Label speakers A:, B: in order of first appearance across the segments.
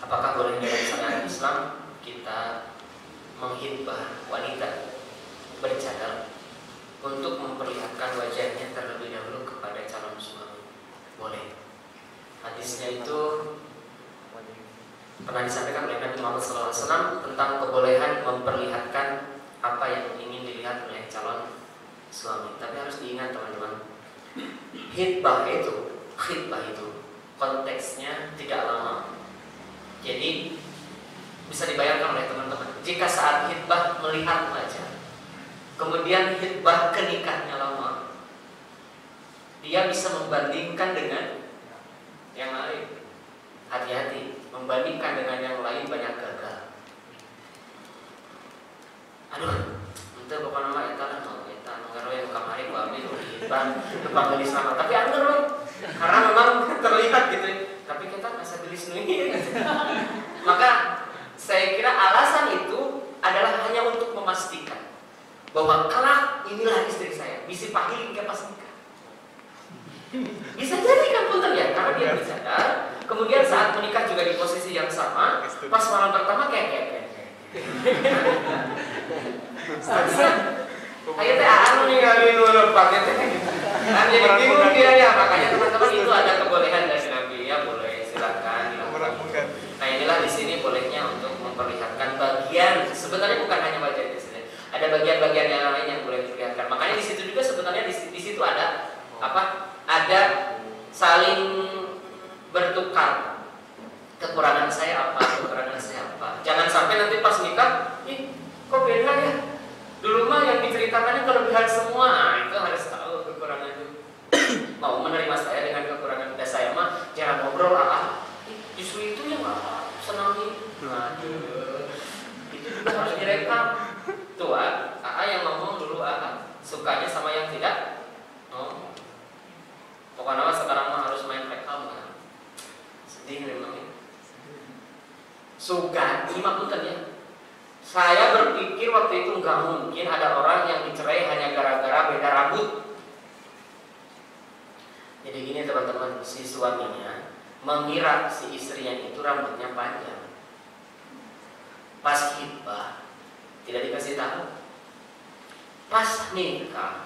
A: Apakah boleh dalam syariat Islam kita menghitbah wanita bercadar untuk memperlihatkan wajahnya terlebih dahulu kepada calon suami? Boleh. Hadisnya itu pernah disampaikan oleh Nabi Muhammad SAW tentang kebolehan memperlihatkan apa yang ingin dilihat oleh calon suami. Tapi harus diingat teman-teman, khitbah itu konteksnya tidak lama. Jadi bisa dibayangkan oleh teman-teman, jika saat khitbah melihat wajah, kemudian khitbah ke nikahnya lama, dia bisa membandingkan dengan yang lain. Hati-hati, membandingkan dengan yang lain banyak gagal. Aduh, itu bukan nama eta nggak yang kamari babi depan gelis nama, tapi anger karena memang terlihat gitu. Tapi kita nggak gelis nih. Maka saya kira alasan itu adalah hanya untuk memastikan bahwa kelak inilah istri saya, bisi pahing ke pas nikah. Bisa jadi kan punten ya, karena dia bercadar, kemudian saat menikah juga di posisi yang sama, pas malam pertama kayak. Ayo teh anu ninggalin dulu pakai teh. Kan jadi bingung dia ya, makanya teman-teman itu ada kebolehan dari Nabi ya, boleh silakan. Nah inilah di sini bolehnya untuk memperlihatkan bagian, sebenarnya bukan hanya wajah di sini. Ada bagian-bagian yang lain yang boleh diperlihatkan. Makanya di situ juga sebenarnya di situ ada apa? Ada saling bertukar. Kekurangan saya apa? Kekurangan saya apa? Jangan sampai nanti pas nikah, ih kok beda ya? Dulu mah yang diceritakannya kelebihan semua. Nah, itu harus tahu kekurangannya. Mau menerima saya dengan kekurangan saya mah jangan ngobrol justru itu yang senangi. Itu juga harus direkam. Tuh yang ngomong dulu sukanya sama yang tidak. Pokoknya sekarang mah harus main rekam kan. Sedih memang. Sugan, ini mah punten ya. Saya berpikir waktu itu nggak mungkin ada orang yang dicerai hanya gara-gara beda rambut. Jadi gini teman-teman, si suaminya mengira si istrinya itu rambutnya panjang. Pas khitbah tidak dikasih tahu. Pas nikah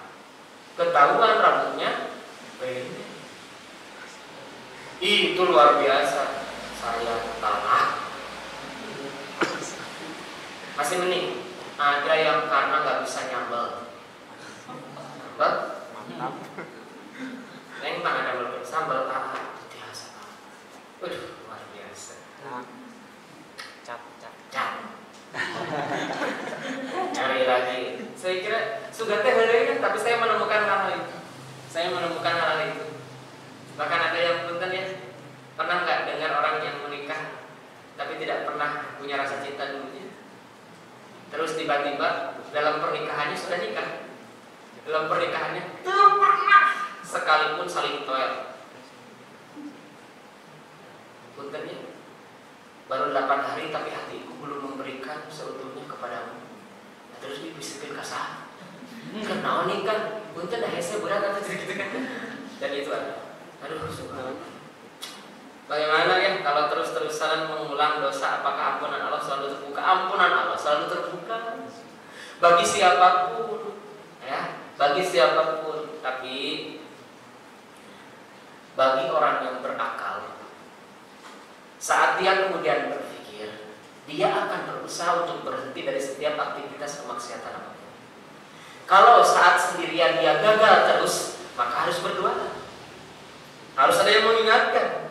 A: ketahuan rambutnya pendek. Itu luar biasa. Saya talak. Masih mending ada yang karena nggak bisa nyambel. Mantap. Neng ada belum sambal biasa. Luar biasa. Cap. Cari lagi. Saya kira sudah teh hari tapi saya menemukan hal itu. Bahkan ada yang punten ya. Pernah nggak dengar orang yang menikah tapi tidak pernah punya rasa cinta dulunya? Terus tiba-tiba dalam pernikahannya sudah nikah. Dalam pernikahannya tidak pernah sekalipun saling toel. Puntennya baru 8 hari tapi hatiku belum memberikan seutuhnya kepadamu. Nah, terus dibisikin kasar. Kenal nih kan, punten dah hese berat atau gitu kan. Dan itu ada. Aduh, subhanallah. Bagaimana ya kalau terus-terusan mengulang dosa, apakah ampunan Allah selalu terbuka? Ampunan Allah selalu terbuka bagi siapapun ya, bagi siapapun. Tapi bagi orang yang berakal, saat dia kemudian berpikir, dia akan berusaha untuk berhenti dari setiap aktivitas kemaksiatan apapun. Kalau saat sendirian dia gagal terus, maka harus berdoa. Harus ada yang mengingatkan.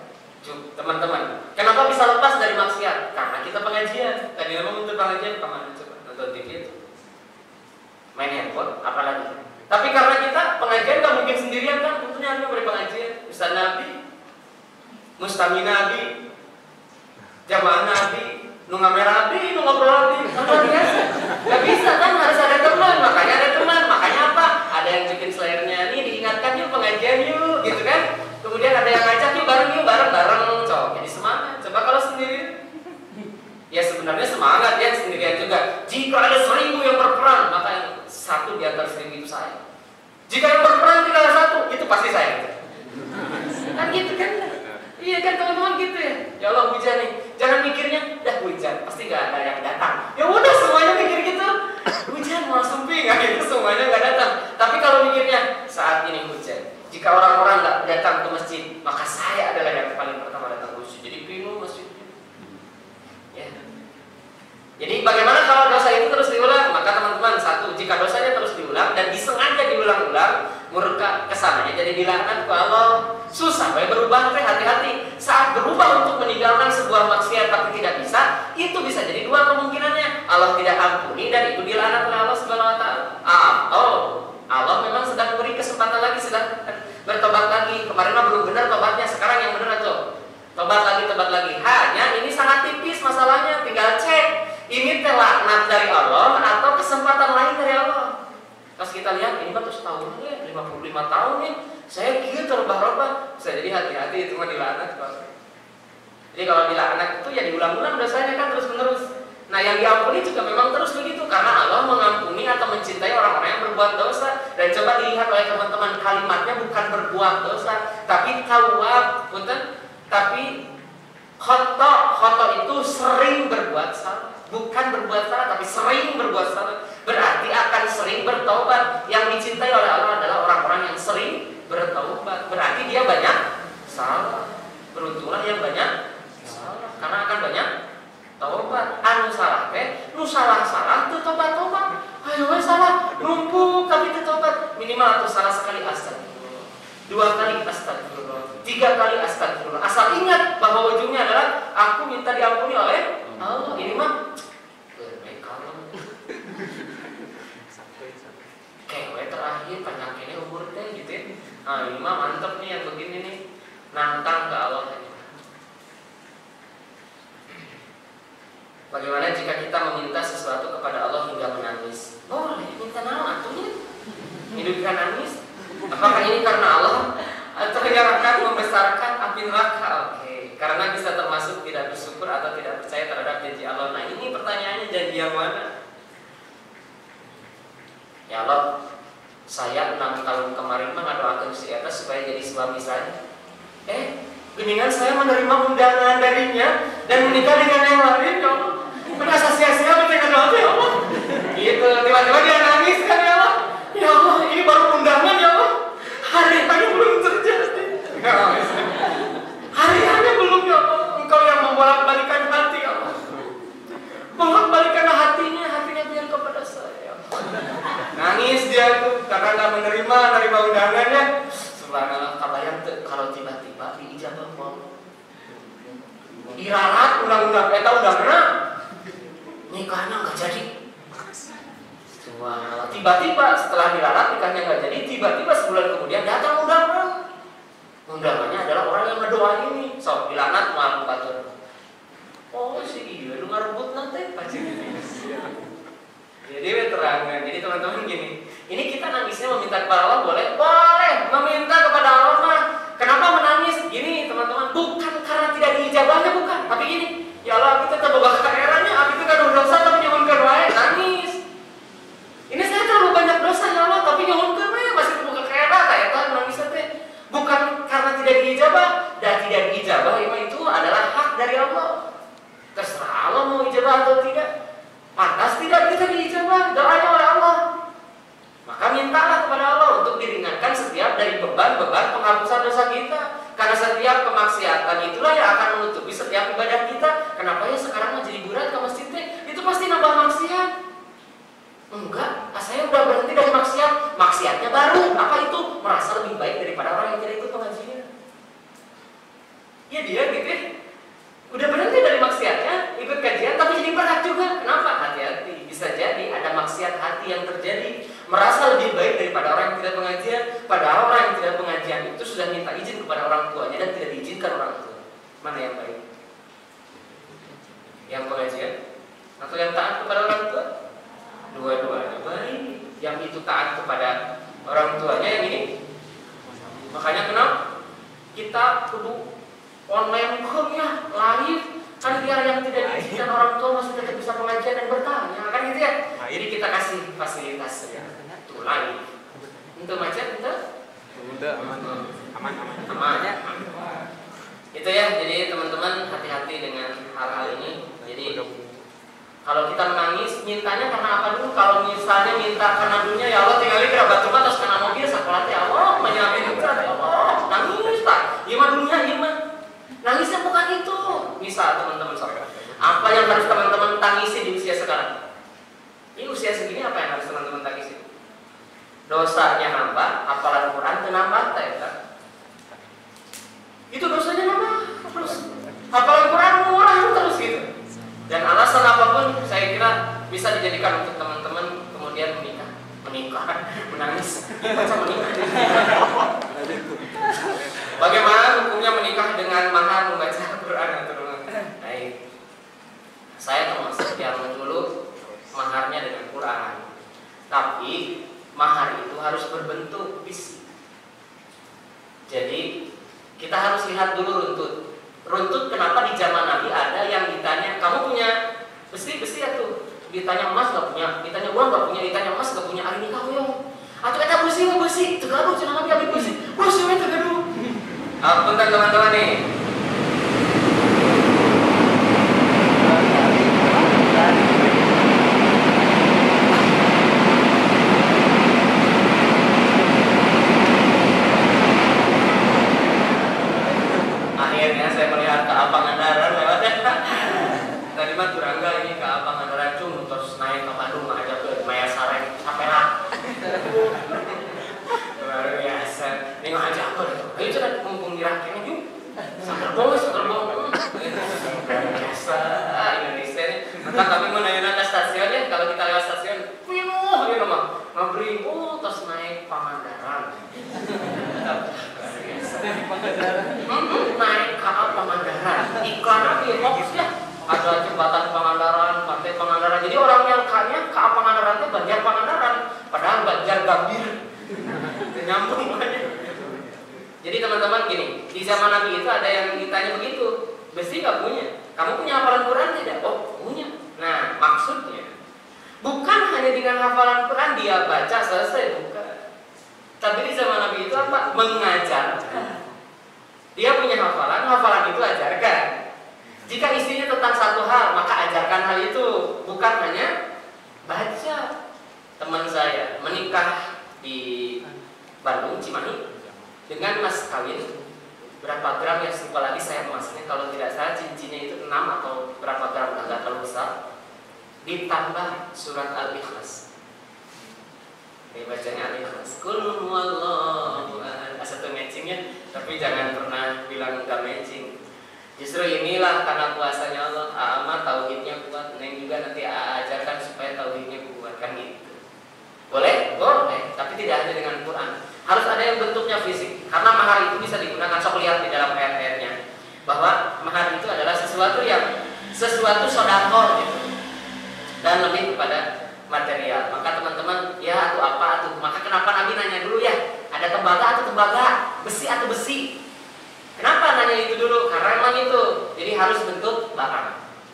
A: Teman-teman, kenapa bisa lepas dari maksiat? Karena kita pengajian. Tadi memang untuk pengajian kemana? Coba nonton TV itu, main handphone, apalagi. Tapi karena kita pengajian gak mungkin sendirian kan? Tentunya harus beri pengajian. Ustaz Nabi, Mustami Nabi, Jamaah Nabi, Nungamer Nabi, Nungobrol Nabi. Luar biasa. Gak bisa kan? Harus ada teman. Makanya ada teman. Makanya apa? Ada yang bikin slayernya nih, diingatkan yuk pengajian yuk, gitu kan? Kemudian ada yang ngajak yuk bareng cowok. Jadi semangat. Coba kalau sendiri, ya sebenarnya semangat ya sendirian juga. Jika ada 1000 yang berperang, maka yang satu di antara 1000 itu saya. Jika yang berperang tinggal satu, itu pasti saya. Kan gitu kan? Iya kan teman-teman gitu ya. Ya Allah hujan nih. Jangan mikir jika dosanya terus diulang dan disengaja diulang-ulang, murka kesananya jadi dilaknat ke Allah. Susah berubah, hati-hati. Saat berubah untuk meninggalkan sebuah maksiat tapi tidak bisa, itu bisa jadi dua kemungkinannya. Allah tidak ampuni dan itu dilaknat oleh Allah Subhanahu wa taala. Allah memang sedang beri kesempatan lagi, sedang bertobat lagi. Kemarin mah belum benar tobatnya, sekarang yang benar tuh. Tobat lagi. Hanya ini sangat tipis masalahnya, tinggal cek ini laknat dari Allah atau kesempatan lain dari Allah. Pas kita lihat ini mah terus tahun 55 tahun nih, saya kira terubah-ubah. Saya jadi hati-hati itu mah dilaknat. Jadi kalau dilaknat itu ya diulang-ulang dosanya kan terus-menerus. Nah yang diampuni juga memang terus begitu karena Allah mengampuni atau mencintai orang-orang yang berbuat dosa. Dan coba dilihat oleh teman-teman kalimatnya bukan berbuat dosa, tapi tawab, tapi khoto itu sering berbuat salah. Bukan berbuat salah tapi sering berbuat salah. Berarti akan sering bertaubat. Yang dicintai oleh Allah adalah orang-orang yang sering bertaubat. Berarti dia banyak salah. Beruntunglah yang banyak salah karena akan banyak taubat. Anu salah nu salah teu tobat. Ayo salah numpuk tapi teu tobat. Minimal atau salah sekali astagfirullah, 2 kali astagfirullah, 3 kali astagfirullah. Asal ingat bahwa ujungnya adalah aku minta diampuni oleh Allah. Ini mah kewe terakhir penyakitnya umur teh gitu ya. Nah ini mah mantep nih yang begini nih, nantang ke Allah. Bagaimana jika kita meminta sesuatu kepada Allah hingga menangis? Boleh, minta naon atunya? Hidupkan nangis? Apakah ini karena Allah atau yang akan membesarkan api neraka? Oke, karena bisa termasuk tidak bersyukur atau tidak percaya terhadap janji Allah. Nah ini pertanyaannya, janji yang mana? Ya Allah, saya 6 tahun kemarin mengadoakan si Eta supaya jadi suami saya. Geningan saya menerima undangan darinya dan menikah dengan yang lain, ya Allah. Merasa sia-sia ketika doa, ya Allah. Gitu, tiba-tiba dia nangis kan, ya Allah. Ya Allah, ini baru undangan, ya Allah. Hari-hari belum terjadi. Hari-hari belum, ya Allah. Engkau yang membolak-balikan hati, ya Allah. Bolak-balikan hatinya biar kepada saya. Nangis dia tuh karena nggak menerima undangannya. Subhanallah, kabayang kalau tiba-tiba diijabah Allah. Diralat undang-undang undangannya nikahnya nggak jadi. Subhanallah, tiba-tiba setelah diralat nikahnya nggak jadi, tiba-tiba sebulan kemudian datang undangan. Undangannya adalah orang yang ngedoa ini. So, dilaknat maaf batur. Oh sih iya, lu ngarebut nanti pasti gitu. Jadi terangan. Jadi teman-teman gini, ini kita nangisnya meminta kepada Allah boleh meminta kepada Allah mah. Kenapa menangis? Gini teman-teman, bukan karena tidak diijabahnya, bukan. Tapi gini, ya Allah kita terbawa keeranya, aku itu kan dosa tapi nyuhunkeun wae, nangis. Ini saya terlalu banyak dosa ya Allah, tapi nyuhunkeun wae masih terbuka keera kayak eta nangis teh. Bukan karena tidak diijabah, dan tidak diijabah itu adalah hak dari Allah. Terserah Allah mau ijabah atau tidak. Pantas tidak kita diijabah doanya oleh Allah. Maka mintalah kepada Allah untuk diringankan setiap dari beban-beban penghapusan dosa kita. Karena setiap kemaksiatan itulah yang akan menutupi setiap ibadah kita. Kenapa ya sekarang mau jadi berat ke masjid? Itu pasti nambah maksiat. Enggak, saya udah berhenti dari maksiat. Maksiatnya baru. Apa itu? Merasa lebih baik daripada orang yang tidak ikut pengajian. Ya dia gitu ya. Udah berhenti dari maksiatnya, ikut kajian, tapi jadi berat juga. Kenapa? Hati-hati. Bisa jadi ada maksiat hati yang terjadi. Merasa lebih baik daripada orang yang tidak pengajian. Padahal orang yang tidak pengajian itu sudah minta izin kepada orang tuanya dan tidak diizinkan orang tua. Mana yang baik? Yang pengajian? Atau yang taat kepada orang tua? Dua-duanya baik. Yang itu taat kepada orang tuanya yang ini. Makanya kenapa? Kita kudu online ya, live kan biar yang tidak diizinkan orang tua masih tetap bisa pengajian dan bertanya kan gitu ya. Jadi kita kasih fasilitas ya. Tuh live. Untuk macet itu?
B: Udah aman.
A: Itu ya. Jadi teman-teman hati-hati dengan hal-hal ini. Jadi kalau kita menangis mintanya karena apa dulu? Kalau misalnya minta karena dunia, ya Allah tinggalin kerabat rumah terus kena mobil sakulat ya Allah menyamin itu ya Allah nangis tak? Gimana dunia gimana? Nangisnya bukan itu. Misal teman-teman saudara, apa yang harus teman-teman tangisi di usia sekarang? Ini usia segini apa yang harus teman-teman tangisi? dosanya nambah, hafalan Quran teu nambah teh kan. Itu dosanya nambah terus. Hafalan Quran kurang terus gitu. Dan alasan apapun saya kira bisa dijadikan untuk teman-teman kemudian menikah, menangis, macam menikah. Bagaimana hukumnya menikah dengan mahar membaca Quran atau baik? Saya termasuk yang dulu maharnya dengan Quran, tapi mahar itu harus berbentuk fisik. Jadi kita harus lihat dulu runtut. Runtut kenapa di zaman Nabi ada yang ditanya, kamu punya besi ya tuh? Ditanya emas gak punya, ditanya uang gak punya, ditanya emas gak punya, hari ini kamu yang atau kata besi, tergaduh cina Nabi ambil besi yang tergaduh. Bentar teman-teman nih. Akhirnya saya melihat ke Pangandaran lewatnya. Tadi mah Turangga ini ke Pangandaran cung terus naik ke Bandung aja ke Maya Sareng Sapera. Luar biasa. Ini mah aja apa deh. Ayo coba mumpung dirakenya yuk. Santerbong. Biasa Indonesia nih. Maka kami mau naik ke stasiun ya. Kalau kita lewat stasiun, pinuh gitu mah. Ngabring, terus naik Pangandaran.
C: Dari Pangandaran.
A: Naik KA Pangandaran. Iklannya fokus ya. Ada jembatan Pangandaran, pantai Pangandaran. Jadi orang yang kaya KA Pangandaran itu Banjar Pangandaran, padahal Banjar Gambir. Nyambung aja. Jadi teman-teman gini, di zaman Nabi itu ada yang ditanya begitu, besi nggak punya, kamu punya hafalan Quran tidak? Oh punya. Nah maksudnya bukan hanya dengan hafalan Quran dia baca selesai, bukan. Tapi di zaman Nabi itu apa? Mengajarkan. Dia punya hafalan itu ajarkan. Jika isinya tentang satu hal, maka ajarkan hal itu, bukan hanya baca. Teman saya menikah di Bandung, Cimahi, dengan mas kawin berapa gram ya, lupa lagi saya emasnya, kalau tidak salah cincinnya itu 6 atau berapa gram, agak terlalu besar, ditambah surat Al-Ikhlas. Ini bacanya Al-Ikhlas. Qul huwallahu ahad. Satu matchingnya, tapi jangan pernah bilang enggak matching. Justru inilah karena kuasanya Allah. Amat tauhidnya kuat, Neng juga nanti ajarkan supaya tauhidnya kuat, kan gitu. Boleh? Boleh, tapi tidak hanya dengan Quran. Harus ada yang bentuknya fisik. Karena mahar itu bisa digunakan, sok lihat di dalam ayat-ayatnya, bahwa mahar itu adalah sesuatu sedekah gitu. Dan lebih kepada material. Maka teman-teman, ya atau apa atau maka kenapa Nabi nanya dulu ya, ada tembaga atau tembaga, besi atau besi? Kenapa nanya itu dulu? Karena memang itu. Jadi harus bentuk barang.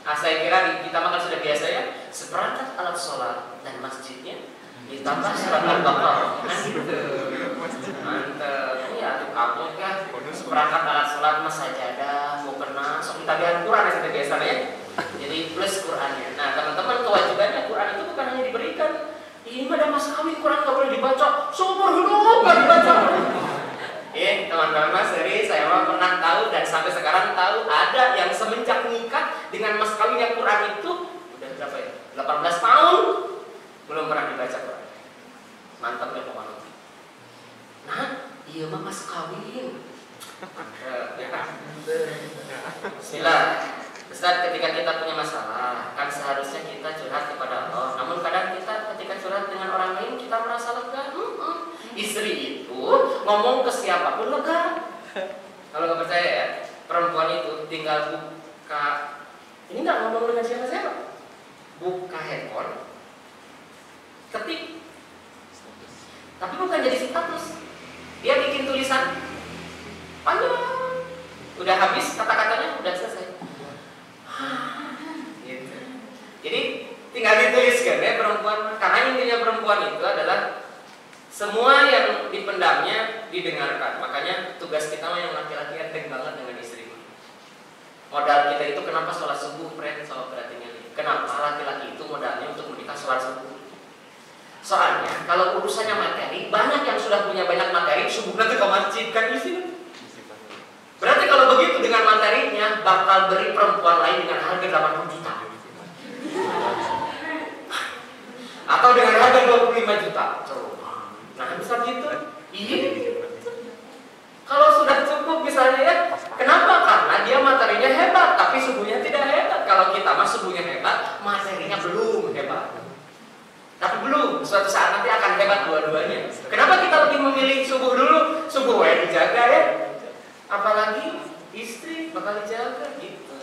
A: Nah, saya kira kita makan sudah biasa ya. Seperangkat alat sholat dan masjidnya ditambah surat Al-Baqarah. Mantap. Ya, kapok ya. Seperangkat alat sholat mas sajadah, mau kena, sok ditabihan Quran yang sudah biasa ya. Jadi plus Qurannya. Nah, teman-teman kewajibannya Quran itu bukan hanya diberikan. Ini ada mas kawin Quran nggak boleh dibaca. Seumur hidup nggak dibaca. Teman-teman mas, jadi saya pernah tahu dan sampai sekarang tahu ada yang semenjak nikah dengan mas kawin yang Quran itu udah berapa ya? 18 tahun belum pernah dibaca Quran. Mantap ya pokoknya. Nah, iya mah mas kawin. Bismillah. Ustaz, ketika kita punya masalah, kan seharusnya kita curhat kepada Allah. Namun kadang kita ketika curhat dengan orang lain kita merasa lega. Istri itu ngomong ke siapapun lega. Kalau nggak percaya ya, perempuan itu tinggal buka, ini nggak ngomong dengan siapa-siapa, buka handphone, ketik, tapi bukan jadi status, dia bikin tulisan panjang, udah habis kata-katanya, udah selesai. Gitu. Jadi tinggal dituliskan ya perempuan, karena intinya perempuan itu adalah semua yang dipendamnya didengarkan. Makanya tugas kita yang laki-laki enteng banget dengan istri. Modal kita itu kenapa sholat subuh, sholat perhatiannya. Kenapa laki-laki itu modalnya untuk menikah sholat subuh? Soalnya kalau urusannya materi, banyak yang sudah punya banyak materi, subuh nanti ke masjid kan di sini. Berarti kalau begitu dengan materinya bakal beri perempuan lain dengan harga 80 juta. Atau dengan harga 25 juta. Nah bisa gitu. Iya. Kalau sudah cukup misalnya ya, kenapa? Karena dia materinya hebat, tapi subuhnya tidak hebat. Kalau kita mah subuhnya hebat, materinya belum hebat. Tapi belum, suatu saat nanti akan hebat dua-duanya. Kenapa kita lebih memilih subuh dulu? Subuh ya dijaga ya. Apalagi istri bakal dijaga gitu.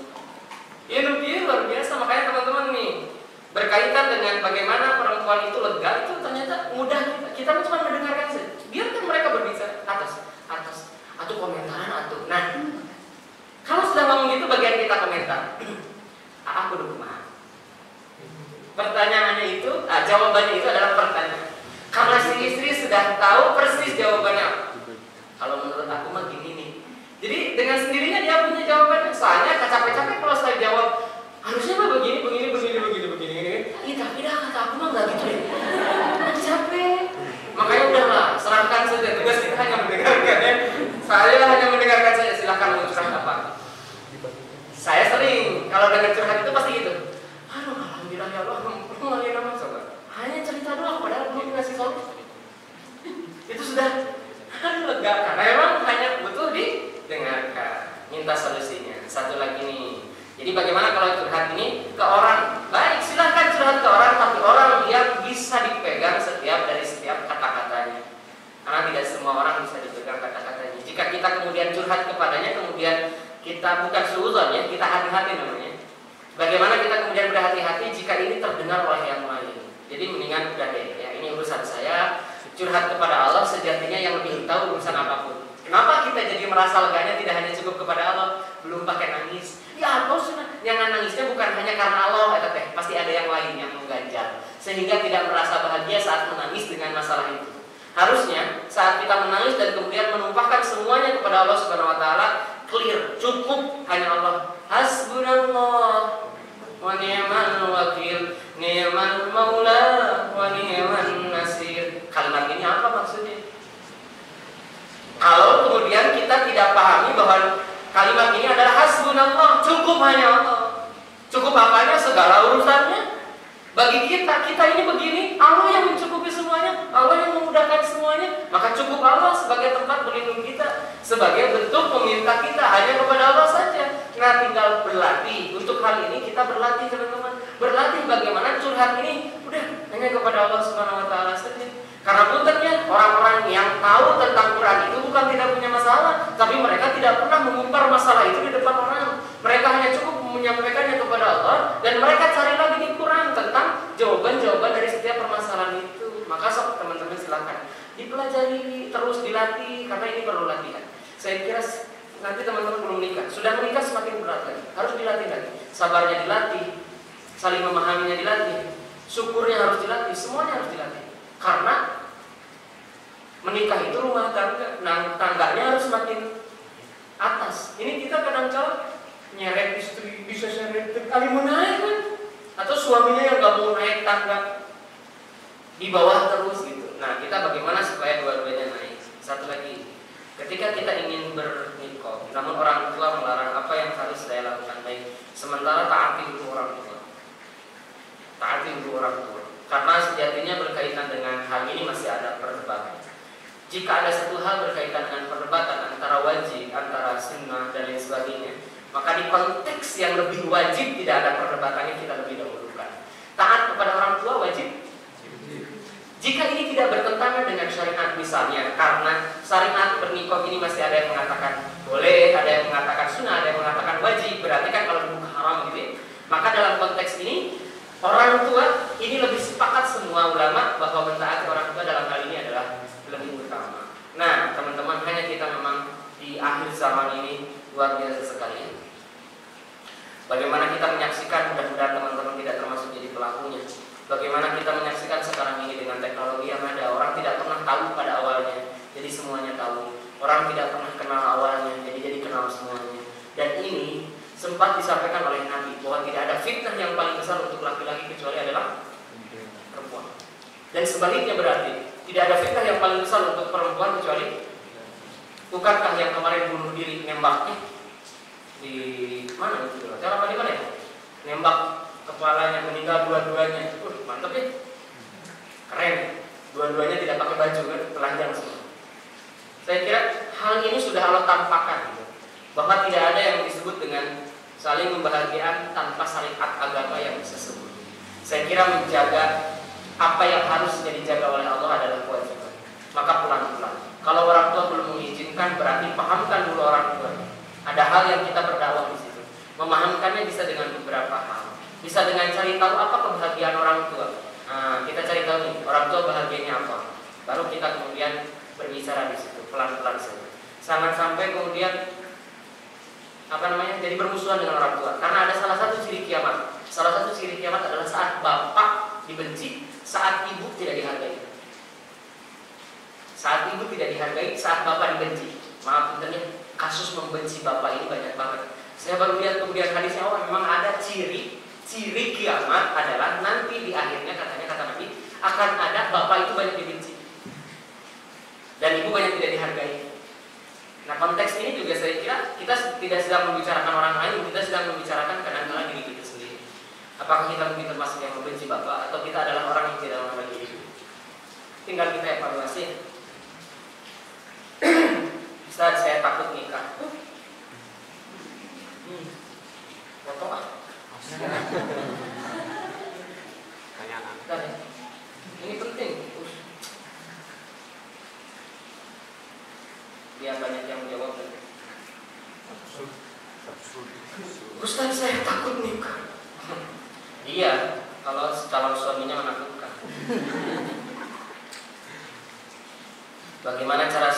A: Ya luar biasa. Makanya teman-teman nih, berkaitan dengan bagaimana perempuan itu lega, itu ternyata mudah kita cuma mendengarkan saja. Biarkan mereka berbicara atas atau komentaran atau. Nah, kalau sudah ngomong itu bagian kita komentar. Aku dulu mah. Pertanyaannya itu, jawabannya itu adalah pertanyaan. Karena si istri sudah tahu persis jawabannya. Kalau menurut aku mah gini nih. Jadi dengan sendirinya dia punya jawabannya. Soalnya capek-capek kalau saya jawab, harusnya mah begini. Ih tapi dah kata aku mah nggak gitu deh. Capek. Makanya udahlah, serahkan saja. Tugas kita hanya mendengarkan ya. Saya hanya mendengarkan saja. Silahkan mau curhat apa. Saya sering kalau dengar curhat itu pasti gitu. Aduh, alhamdulillah ya Allah, mulai nama coba. Hanya cerita doang, padahal belum dikasih solusi. Itu sudah lega karena memang hanya butuh didengarkan, minta solusinya. Satu lagi nih. Jadi bagaimana kalau curhat ini ke orang? Baik, silahkan curhat ke orang, tapi orang yang bisa dipegang dari setiap kata-katanya. Karena tidak semua orang bisa dipegang kata-katanya. Jika kita kemudian curhat kepadanya, kemudian kita bukan suudzon ya, kita hati-hati namanya. Bagaimana kita kemudian berhati-hati jika ini terdengar oleh yang lain. Jadi mendingan udah deh, ya ini urusan saya. Curhat kepada Allah sejatinya yang lebih tahu urusan apapun. Kenapa kita jadi merasa leganya tidak hanya cukup kepada Allah, belum pakai nangis? Ya Allah sudah. Yang nangisnya bukan hanya karena Allah, pasti ada yang lain yang mengganjal, sehingga tidak merasa bahagia saat menangis dengan masalah itu. Harusnya saat kita menangis dan kemudian menumpahkan semuanya kepada Allah Subhanahu Wa Taala, clear, cukup hanya Allah. Hasbunallah wa ni'mal wakil, ni'mal maula wa ni'man nasir. Kalimat ini apa maksudnya? Kalau kemudian kita tidak pahami bahwa kalimat ini adalah hasbunallah, cukup hanya Allah. Cukup apanya? Segala urusannya. Bagi kita ini begini, Allah yang mencukupi semuanya, Allah yang memudahkan semuanya. Maka cukup Allah sebagai tempat berlindung kita, sebagai bentuk meminta kita hanya kepada Allah saja. Nah, tinggal berlatih. Untuk hal ini kita berlatih teman-teman. Berlatih bagaimana curhat ini udah hanya kepada Allah Subhanahu Wa Taala saja. Karena puntennya orang-orang yang tahu tentang Quran itu bukan tidak punya masalah, tapi mereka tidak pernah mengumbar masalah itu di depan orang. Mereka hanya cukup menyampaikannya kepada Allah dan mereka cari lagi di Quran tentang jawaban-jawaban dari setiap permasalahan itu. Maka sok teman-teman silakan dipelajari, terus dilatih karena ini perlu latihan. Saya kira nanti teman-teman belum nikah, sudah menikah semakin berat lagi, harus dilatih lagi. Sabarnya dilatih, saling memahaminya dilatih, syukurnya harus dilatih, semuanya harus dilatih. Karena menikah itu rumah tangga, tangganya harus semakin atas. Ini kita kadang-kadang nyeret istri bisa seret kali mau naik kan, atau suaminya yang gak mau naik tangga di bawah terus gitu. Nah kita bagaimana supaya dua-duanya naik? Satu lagi, ketika kita ingin bernikah, namun orang tua melarang, apa yang harus saya lakukan? Baik, sementara taati dulu orang tua, taati dulu orang tua. Karena sejatinya berkaitan dengan hal ini masih ada perdebatan. Jika ada satu hal berkaitan dengan perdebatan antara wajib, antara sunnah dan lain sebagainya, maka di konteks yang lebih wajib tidak ada perdebatannya, kita lebih dahulukan. Taat kepada orang tua wajib. Jika ini tidak bertentangan dengan syariat misalnya, karena syariat bernikah ini masih ada yang mengatakan boleh, ada yang mengatakan sunnah, ada yang mengatakan wajib, berarti kan kalau dibuka haram gitu ya. Maka dalam konteks ini orang tua ini lebih sepakat semua ulama bahwa mentaati orang tua dalam hal ini adalah lebih utama. Nah, teman-teman, hanya kita memang di akhir zaman ini luar biasa sekali. Bagaimana kita menyaksikan, mudah-mudahan teman-teman tidak termasuk jadi pelakunya. Bagaimana kita menyaksikan sekarang ini dengan teknologi yang ada, orang tidak pernah tahu pada awalnya, jadi semuanya tahu. Orang tidak pernah kenal awalnya, jadi kenal semuanya. Dan ini sempat disampaikan oleh Nabi bahwa tidak ada fitnah yang paling besar untuk laki-laki kecuali adalah perempuan. Dan sebaliknya berarti tidak ada fitnah yang paling besar untuk perempuan kecuali, bukankah yang kemarin bunuh diri nembaknya di mana itu? Cara apa di mana ya? Nembak kepalanya, meninggal dua-duanya. Mantap ya, keren. Dua-duanya tidak pakai baju kan? saling membahagiakan tanpa syariat agama yang sesungguhnya. Saya kira menjaga apa yang harus dijaga oleh Allah adalah kewajiban. Maka pelan-pelan. Kalau orang tua belum mengizinkan, berarti pahamkan dulu orang tua. Ada hal yang kita berdakwah di situ. Memahamkannya bisa dengan beberapa hal. Bisa dengan cari tahu apa kebahagiaan orang tua. Nah, kita cari tahu nih, orang tua bahagianya apa. Baru kita kemudian berbicara di situ, pelan-pelan saja. Jangan sampai kemudian jadi bermusuhan dengan orang tua. Karena ada salah satu ciri kiamat. Salah satu ciri kiamat adalah saat bapak dibenci, saat ibu tidak dihargai. Saat ibu tidak dihargai, saat bapak dibenci. Maaf tentunya, kasus membenci bapak ini banyak banget. Saya baru lihat kemudian hadisnya, memang ada ciri kiamat adalah nanti di akhirnya katanya kata Nabi akan ada bapak itu banyak dibenci dan ibu banyak tidak dihargai. Nah, konteks ini juga saya kira kita tidak sedang membicarakan orang lain, kita sedang membicarakan kadang-kadang diri kita sendiri. Apakah kita mungkin termasuk yang membenci bapak atau kita adalah orang yang tidak menghargai ibu? Tinggal kita evaluasi. Ustaz, saya takut nikah. Foto ah. Ini penting. Biar banyak yang menjawab. Ustaz, saya takut nikah. Iya, kalau calon suaminya menakutkan. Bagaimana cara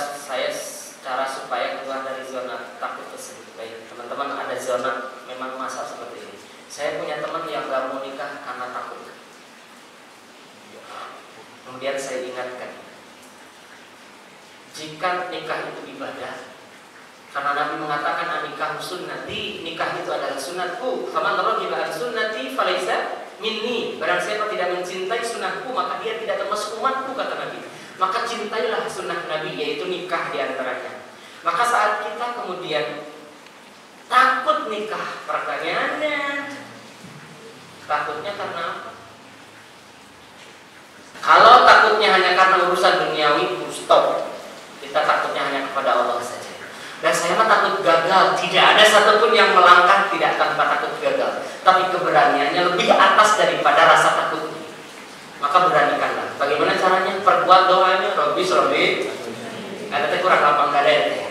A: supaya keluar dari zona takut tersebut? Baik, teman-teman, ada zona memang masa seperti ini. Saya punya teman yang gak mau nikah karena takut. Kemudian saya ingatkan, jika nikah itu ibadah, karena Nabi mengatakan nikah sunnati, nikah itu adalah sunatku. Faman raghiba an sunnati falaysa minni. Barang siapa tidak mencintai sunnahku, maka dia tidak termasuk umatku, kata Nabi. Maka cintailah sunnah Nabi, yaitu nikah diantaranya. Maka saat kita kemudian takut nikah, pertanyaannya, takutnya karena apa? Kalau takutnya hanya karena urusan duniawi, stop. Kita takutnya hanya kepada Allah saja. Dan saya mah takut gagal. Tidak ada satupun yang melangkah tidak tanpa takut gagal. Tapi keberaniannya lebih atas daripada rasa takutnya. Maka beranikanlah. Bagaimana caranya? Perkuat doanya. Robbis Robbi. Ada kurang lapang dada ya.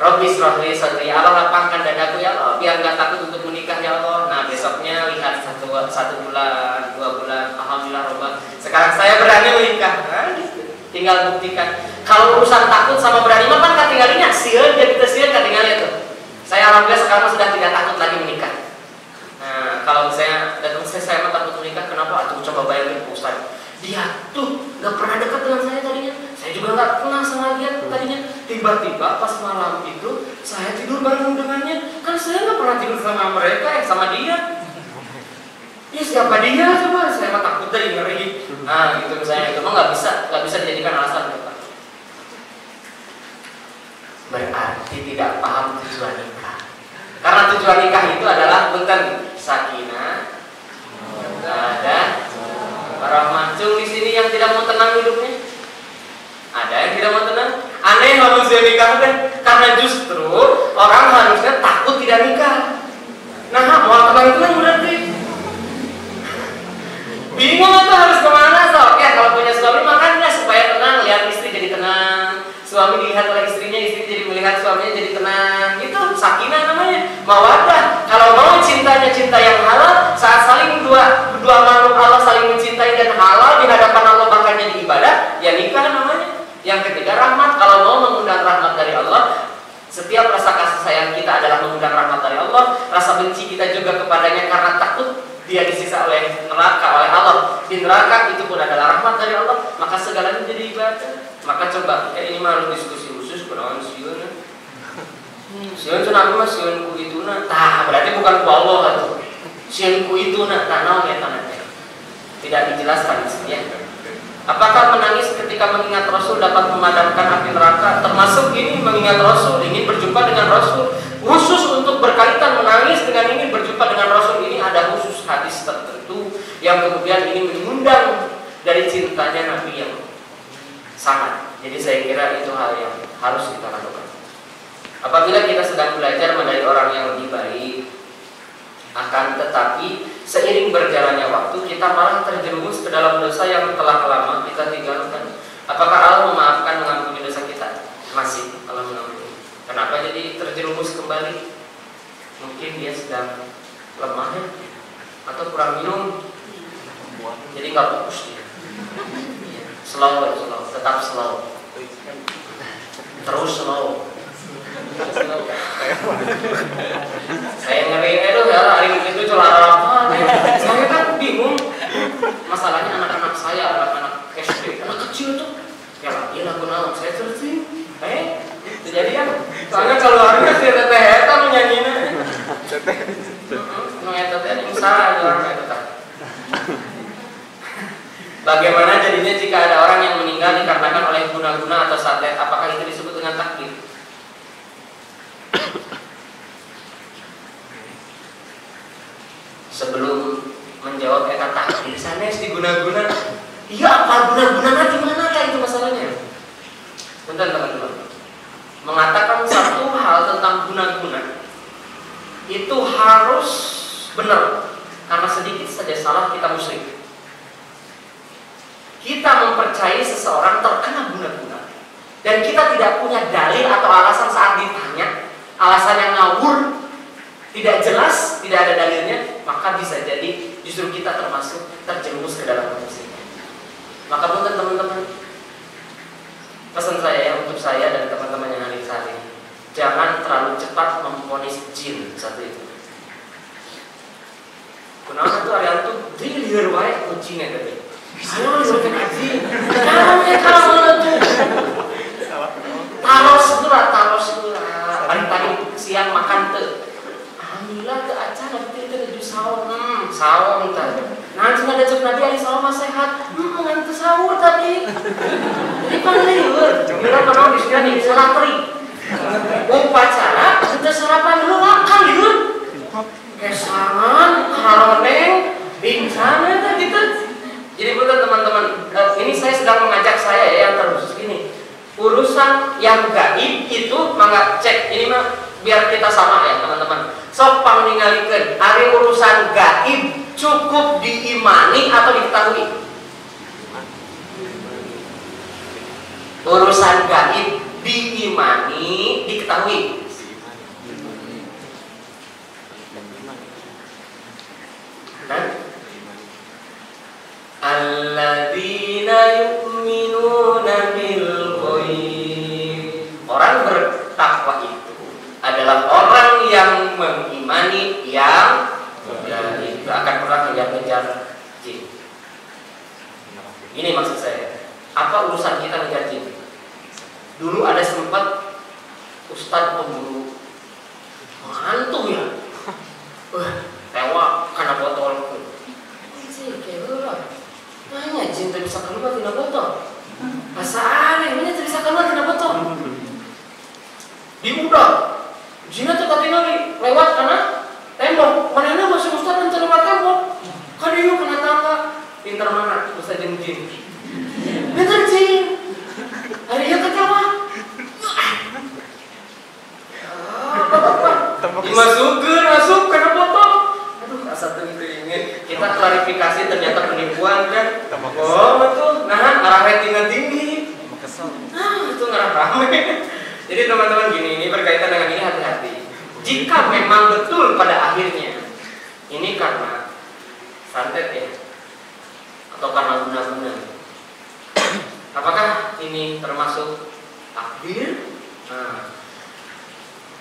A: Robbis Robbi sadri. Allah lapangkan dadaku ya Allah, biar nggak takut untuk menikah ya Allah. Nah, besoknya lihat satu bulan, 2 bulan, alhamdulillah Robbah. Sekarang saya berani menikah. Nah, gitu. Tinggal buktikan. Kalau urusan takut sama berani mah kan katinggalinya sieun jadi sieun katinggalnya tuh. Saya alhamdulillah sekarang sudah tidak takut lagi menikah. Nah, kalau saya datang saya mah takut menikah, kenapa? Atuh coba bayangin Ustaz. Dia tuh nggak pernah dekat dengan saya tadinya. Saya juga nggak kenal sama dia tadinya. Tiba-tiba pas malam itu saya tidur bareng dengannya. Kan saya nggak pernah tidur sama mereka, sama dia. Ya siapa dia coba? Saya mah takut dari ngeri. Nah, gitu misalnya itu mah nggak bisa dijadikan alasan Pak. Berarti tidak paham tujuan nikah. Karena tujuan nikah itu adalah bukan sakinah, ada warahmah. Di sini yang tidak mau tenang hidupnya, ada yang tidak mau tenang. Aneh manusia nikah kan, karena justru orang harusnya takut tidak nikah. Nah, mau tenang berarti bingung atau harus kemana? So, ya kalau punya suami makanya supaya tenang, lihat istri jadi tenang. Suami dilihat oleh istrinya, istri jadi melihat suaminya jadi tenang. Itu sakinah namanya, mawaddah. Kalau mau cintanya cinta yang halal, saat saling dua makhluk Allah saling mencintai dan halal di hadapan Allah bahkan jadi ibadah, ya nikah namanya. Yang ketiga rahmat. Kalau mau mengundang rahmat dari Allah, setiap rasa kasih sayang kita adalah mengundang rahmat dari Allah. Rasa benci kita juga kepadanya karena takut dia disiksa oleh neraka, oleh Allah. Di neraka itu pun adalah rahmat dari Allah. Maka segalanya jadi ibadah. Maka coba, ini mah harus diskusi khusus kunaon sieun. Sieun cenah mah sieun ku ituna. Tah, berarti bukan ku Allah atuh. Sieun ku ituna tah naon eta teh. Tidak dijelaskan di sini ya. Apakah menangis ketika mengingat Rasul dapat memadamkan api neraka? Termasuk ini mengingat Rasul, ingin berjumpa dengan Rasul. Khusus untuk berkaitan menangis dengan ingin berjumpa dengan Rasul ini ada khusus hadis tertentu yang kemudian ini mengundang dari cintanya Nabi yang sangat. Jadi saya kira itu hal yang harus kita lakukan. Apabila kita sedang belajar menjadi orang yang lebih baik, Akan tetapi seiring berjalannya waktu kita malah terjerumus ke dalam dosa yang telah lama kita tinggalkan. Apakah Allah memaafkan, mengampuni dosa kita? Masih Allah mengampuni. Kenapa jadi terjerumus kembali? Mungkin dia sedang lemah ya, atau kurang minum, jadi nggak fokus dia. Slow, tetap slow, terus slow. Saya ngeri itu ya, hari itu celana. Saya kan bingung. Masalahnya anak-anak saya, anak-anak SD, anak kecil tuh, ya lagi lagu naon saya terus sih. Jadi kan, soalnya kalau harusnya si teteh kan nyanyinya. Teteh ini salah orang teteh. Bagaimana jadinya jika ada orang yang meninggal dikarenakan oleh guna-guna atau santet? Apakah itu disebut dengan takdir? Sebelum menjawab kata takdir, sanes diguna-guna. Iya, apa guna-guna di mana kan itu masalahnya? Bentar teman-teman. Mengatakan satu hal tentang guna-guna itu harus benar, karena sedikit saja salah kita musyrik. Kita mempercayai seseorang terkena guna-guna dan kita tidak punya dalil atau alasan saat ditanya, alasan yang ngawur, tidak jelas, tidak ada dalilnya, maka bisa jadi justru kita termasuk terjerumus ke dalam kemusyrikan. Maka bukan teman-teman, pesan saya ya untuk saya dan teman-teman yang hadir saat ini, jangan terlalu cepat memvonis jin satu itu. Kenapa tuh Arianto dia liar wae kucingnya tadi. Ayo lu kena jin. Kamu tuh. Taros lah. Tadi siang makan tuh. Alhamdulillah ke acara kita tuh sahur. Sahur tadi. Nanti ada cek Nabi Ali sahur sehat. Ngantu sahur tadi. Jadi kan liur. Bila pernah di sini salatri. Upacara kita sarapan dulu makan liur. Kesangan, karoneng, pingsan itu gitu. Jadi betul teman-teman, ini saya sedang mengajak saya ya yang terkhusus ini. Urusan yang gaib itu mangga cek ini mah biar kita sama ya teman-teman. Sok paninggalikeun, ari urusan gaib cukup diimani atau diketahui? Urusan gaib diimani, diketahui. Alladzina yu'minuna bil ghaib. Orang bertakwa itu adalah orang yang mengimani yang gaib, akan pernah mengejar jin. Ini maksud saya. Apa urusan kita mengejar jin? Dulu ada sempat ustadz pemburu hantu ya. Tewa karena botol. Nanya jin tak bisa keluar tidak botol. Asa aneh, mana tak bisa keluar tidak botol. Di udang, jinnya tuh katingali lewat karena tembok. Mana masih ustaz mencari lewat tembok. Kan dia kena tangga. Pintar mana ustaz jin? Pintar jin. Hari dia ketawa. Masuk kena botol. Aduh, asa tuh ingin kita klarifikasi ternyata penipuan kan. Oh betul, nah arah ratingnya tinggi. Itu ngarah rame. Jadi teman-teman gini, ini berkaitan dengan ini hati-hati. Jika memang betul pada akhirnya ini karena santet ya, atau karena guna-guna, apakah ini termasuk takdir? Nah,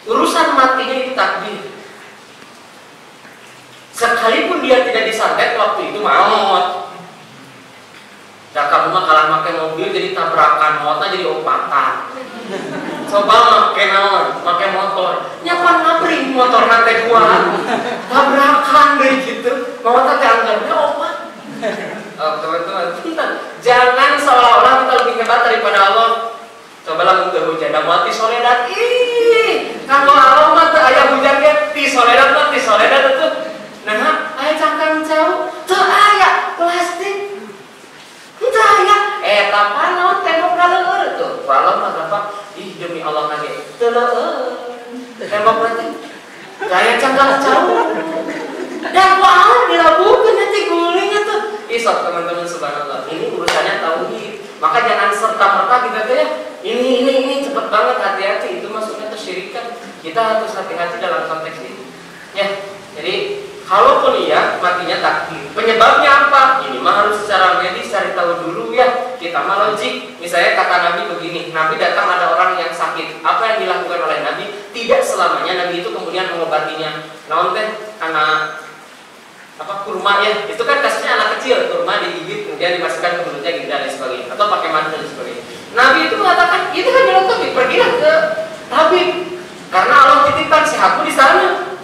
A: urusan matinya itu takdir. Sekalipun dia tidak disantet waktu itu maut. Dah kamu mah kalah pakai mobil jadi tabrakan, mautnya jadi opatan. Coba pakai naon, pakai motor. Nyapan ngabring motor nanti kuat. Tabrakan deh gitu. Mautnya dianggapnya opat. Teman-teman, jangan seolah-olah kita lebih hebat daripada Allah. Cobalah untuk hujan dan mati soledad. Kalau Allah mah teu aya hujannya, ti soledad mah ti soledad itu. Nah, aya cangkang jauh, teu aya plastik. Teu aya eta panon tembok galeur tuh. Walau mah apa? Ih demi Allah kage. Teu leueur. Tembok plastik. Aya cangkang jauh. sok teman-teman, subhanallah. Ini urusannya tauhid. Maka jangan serta-merta kita tuh ya ini cepet banget, hati-hati, itu masuknya kesyirikan. Kita harus hati-hati dalam konteks ini. Ya, jadi kalaupun iya matinya takdir, penyebabnya apa? Ini mah harus secara medis cari tahu dulu ya. Kita mah logik. Misalnya kata Nabi begini, Nabi datang ada orang yang sakit. Apa yang dilakukan oleh Nabi? Tidak selamanya Nabi itu kemudian mengobatinya. Naon teh anak kurma ya, itu kan kasusnya anak kecil, kurma digigit kemudian dimasukkan ke mulutnya gitu dan lain sebagainya, atau pakai madu dan sebagainya. Nabi itu mengatakan itu kan jalan tabib, pergilah ke tabib karena Allah titipkan sehatku di sana.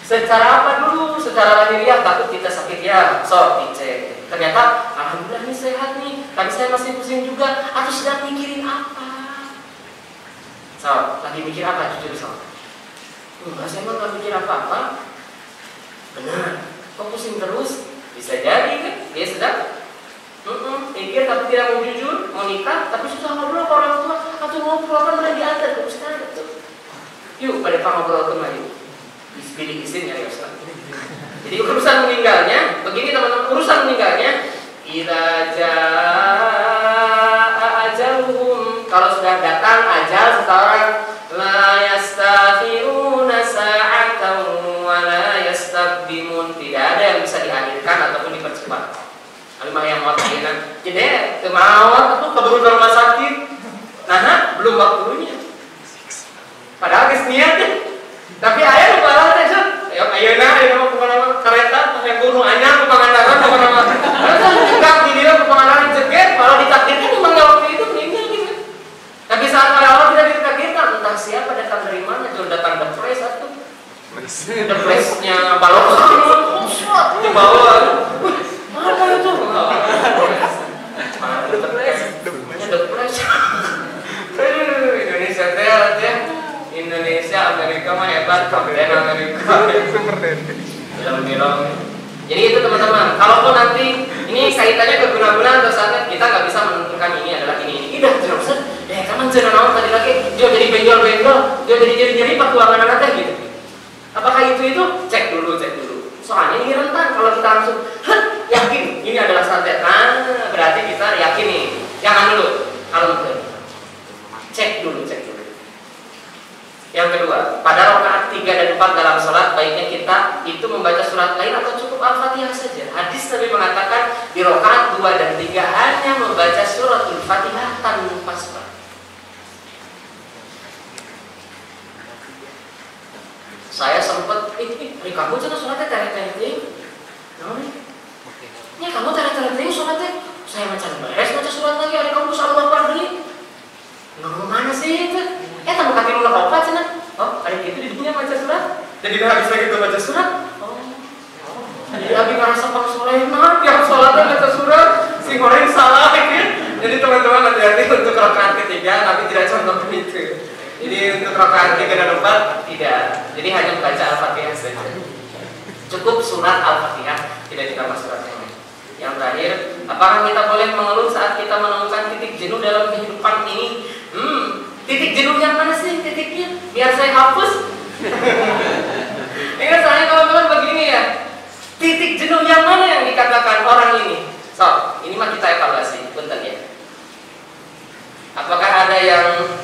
A: Secara apa dulu? Secara lahiriah takut kita sakit ya, so dicek. Ternyata alhamdulillah ini sehat nih, tapi saya masih pusing juga. Atau sedang mikirin apa? So, lagi mikir apa? Jujur so. Enggak, saya mah nggak mikir apa-apa. Benar. Kok pusing terus? Bisa jadi kan? Dia sedang pikir tapi tidak mau jujur, mau nikah tapi susah ngobrol ke orang tua atau ngobrol kan udah diantar ke ustaz tuh. Yuk pada ngobrol kembali. Pilih isin ya ustaz. Jadi urusan meninggalnya, begini teman-teman, urusan meninggalnya idza jaa ajaluhum, kalau sudah datang ajal seseorang, la yastakhiruna sa'atan wa la yastaqdimun, tidak ada yang bisa diakhirkan ataupun dipercepat. Alimah yang mau kan, jadi kemauan itu keburu ke rumah sakit, nah belum waktunya. Padahal niatnya, tapi ayah malah aja, ayo mau kemana-mana kereta, pakai gunung anyar, ke Pangandaran, kemana-mana. Enggak di dia ke Pangandaran ceger, malah ditakdirkan memang waktu itu meninggal gitu. Tapi saat awal tidak ditakdirkan, entah siapa datang dari mana, itu datang depres atau depresnya balok di bawah. Mana itu? Depres. Indonesia teh Indonesia, Amerika mah hebat, Kapten Amerika. Film-film. Jadi itu teman-teman. Kalaupun nanti ini kaitannya ke guna-guna atau saatnya kita nggak bisa menentukan ini adalah ini. Dah terus, kamu jangan naon tadi lagi. Dia jadi benjol-benjol, dia jadi nyeri-nyeri pas keuangan nanti gitu. Apakah itu? Cek dulu. Soalnya ini rentan. Kalau kita langsung, yakin ini adalah santet. Berarti kita yakin nih. Jangan dulu. Kalau betul. Cek dulu. Yang kedua, pada rakaat 3 dan 4 dalam sholat baiknya kita itu membaca surat lain atau cukup Al-Fatihah saja. Hadis Nabi mengatakan di rakaat 2 dan 3 hanya membaca surat Al-Fatihah tanpa surat. Saya sempat, hari kamu cina sholatnya tere-tere. Ini kamu tere-tere sholatnya. Saya macam beres baca surat lagi, hari kamu salah lapar beli. Nggak mana sih itu? Tamu kaki nolak apa cina? Oh, ada gitu di dunia baca surat. Jadi udah habis lagi tuh baca surat. Jadi habis ngerasa bang soleh, tiap sholatnya baca surat, si goreng salah gitu. Jadi teman-teman hati-hati untuk rakaat ketiga, tapi tidak contoh itu. Jadi untuk rakaat 3 dan 4 tidak. Jadi hanya baca Al-Fatihah saja. Cukup surat Al-Fatihah, tidak ditambah surat yang lain. Yang terakhir, apakah kita boleh mengeluh saat kita menemukan titik jenuh dalam kehidupan ini? Titik jenuh yang mana sih titiknya? Biar saya hapus. Ingat saya kawan-kawan begini ya. Titik jenuh yang mana yang dikatakan orang ini? So, ini mah kita evaluasi, bentar ya. Apakah ada yang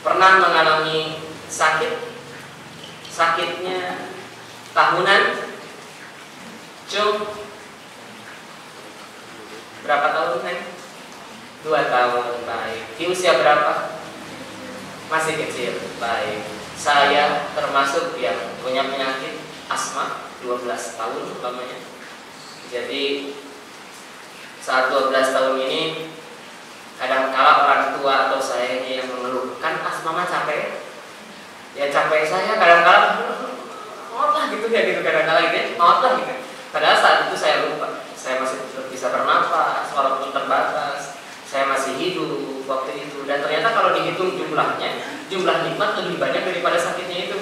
A: pernah mengalami sakitnya tahunan? Berapa tahun kan? 2 tahun, baik. Di usia berapa? Masih kecil, baik. Saya termasuk yang punya penyakit asma 12 tahun umpamanya. Jadi saat 12 tahun ini kadang-kala orang tua atau saya yang mengeluh, kan asma mah capek. Ya capek saya kadang-kala lah gitu kadang-kala gitu lah gitu. Padahal saat itu saya lupa, saya masih bisa bernafas walaupun terbatas. Saya masih hidup waktu itu, dan ternyata kalau dihitung jumlah nikmat lebih banyak daripada sakitnya itu.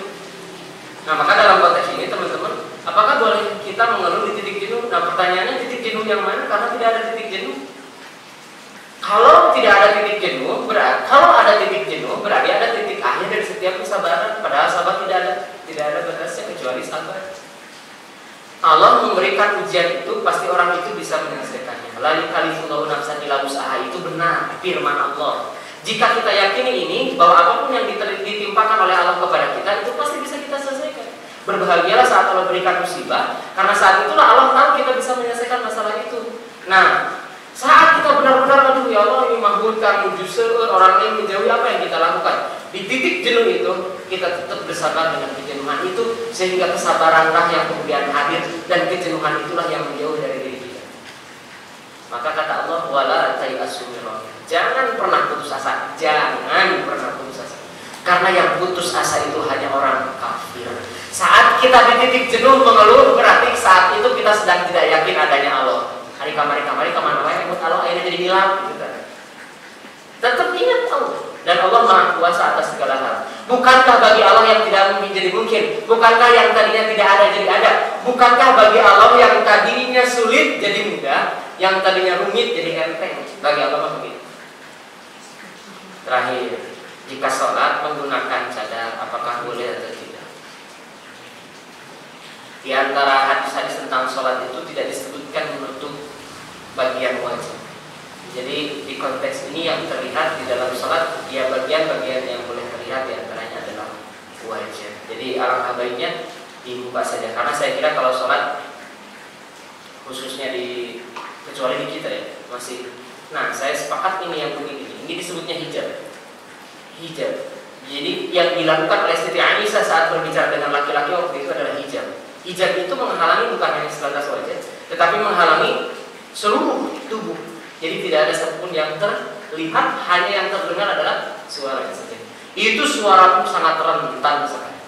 A: Nah, maka dalam konteks ini teman-teman, apakah boleh kita mengeluh di titik jenuh? Nah, pertanyaannya titik jenuh yang mana? Karena tidak ada titik jenuh. Kalau tidak ada titik jenuh, berarti ada titik akhir dari setiap kesabaran. Padahal sabar tidak ada batasnya kecuali sabar. Allah memberikan ujian itu pasti orang itu bisa menyelesaikannya. La yukallifullahu nafsan illa wus'aha, itu benar firman Allah. Jika kita yakini ini, bahwa apapun yang ditimpakan oleh Allah kepada kita itu pasti bisa kita selesaikan. Berbahagialah saat Allah berikan musibah, karena saat itulah Allah tahu kita bisa menyelesaikan masalah itu. Nah, saat kita benar-benar aduh ya Allah ini mahmudkan menuju orang lain menjauhi, apa yang kita lakukan? Di titik jenuh itu kita tetap bersabar dengan kejenuhan itu, sehingga kesabaranlah yang kemudian hadir dan kejenuhan itulah yang menjauh dari diri kita. Maka kata Allah, wala tayasu min roh, jangan pernah putus asa, jangan pernah putus asa. Karena yang putus asa itu hanya orang kafir. Saat kita di titik jenuh mengeluh, berarti saat itu kita sedang tidak yakin adanya Allah. Hari kamari kemana wae emut Allah akhirnya jadi hilang gitu kan. Tetap ingat Allah, dan Allah Maha Kuasa atas segala hal. Bukankah bagi Allah yang tidak mungkin jadi mungkin? Bukankah yang tadinya tidak ada jadi ada? Bukankah bagi Allah yang tadinya sulit jadi mudah, yang tadinya rumit jadi enteng? Bagi Allah begitu. Terakhir, jika sholat menggunakan cadar, apakah boleh atau tidak? Di antara hadis-hadis tentang sholat itu tidak disebutkan menutup bagian wajah. Jadi di konteks ini yang terlihat di dalam sholat, ya bagian-bagian yang boleh terlihat di antaranya adalah wajah. Jadi alangkah baiknya dibuka saja. Karena saya kira kalau sholat, khususnya kecuali di kita ya masih. Nah, saya sepakat ini yang begini. Ini disebutnya hijab. Hijab. Jadi yang dilakukan oleh Siti Aisyah saat berbicara dengan laki-laki waktu itu adalah hijab. Hijab itu menghalangi bukan hanya sebatas wajah, tetapi menghalangi seluruh tubuh. Jadi tidak ada satupun yang terlihat, hanya yang terdengar adalah suara saja. Itu suara pun sangat rentan sekali.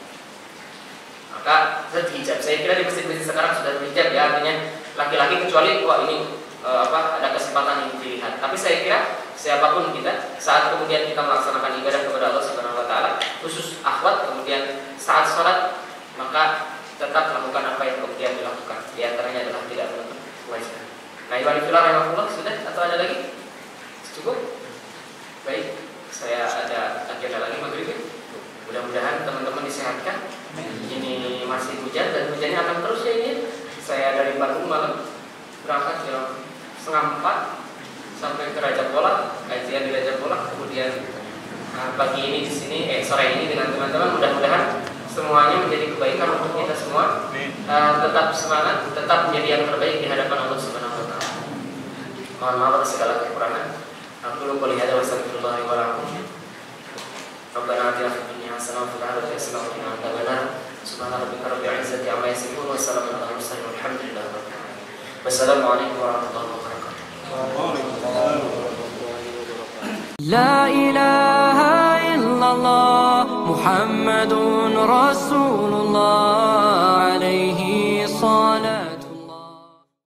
A: Maka hijab. Saya kira di masjid-masjid sekarang sudah berhijab ya, artinya laki-laki kecuali wah ini ada kesempatan yang dilihat. Tapi saya kira siapapun kita, saat kemudian kita melaksanakan ibadah kepada Allah Subhanahu Wa Taala, khusus akhwat, kemudian saat sholat, maka tetap lakukan apa yang kemudian dilakukan. Di antaranya adalah tidak menutup wajah. Nah, Iwan Filar rahimahullah sudah atau ada lagi? Cukup? Baik, saya ada agenda lagi maghrib. Mudah-mudahan teman-teman disehatkan. Ini masih hujan dan hujannya akan terus ya ini. Saya dari Bandung malam berangkat jam 3:30 sampai ke Raja Pola, kajian di Raja Pola. Kemudian pagi ini di sini, sore ini dengan teman-teman. Mudah-mudahan semuanya menjadi kebaikan untuk kita semua. Tetap semangat, tetap menjadi yang terbaik di hadapan Allah Subhanahu Wa Taala. Mohon maaf atas segala kekurangan. Aku qouli hadza wa astaghfirullah wa lakum. Rabbana atina fid dunya hasanah wa fil akhirati hasanah wa qina adzabannar. Subhana rabbika rabbil izzati amma yasifun wa salamun alal mursalin walhamdulillahi rabbil alamin. Wassalamualaikum warahmatullahi wabarakatuh.
C: لا إله إلا الله محمد رسول الله عليه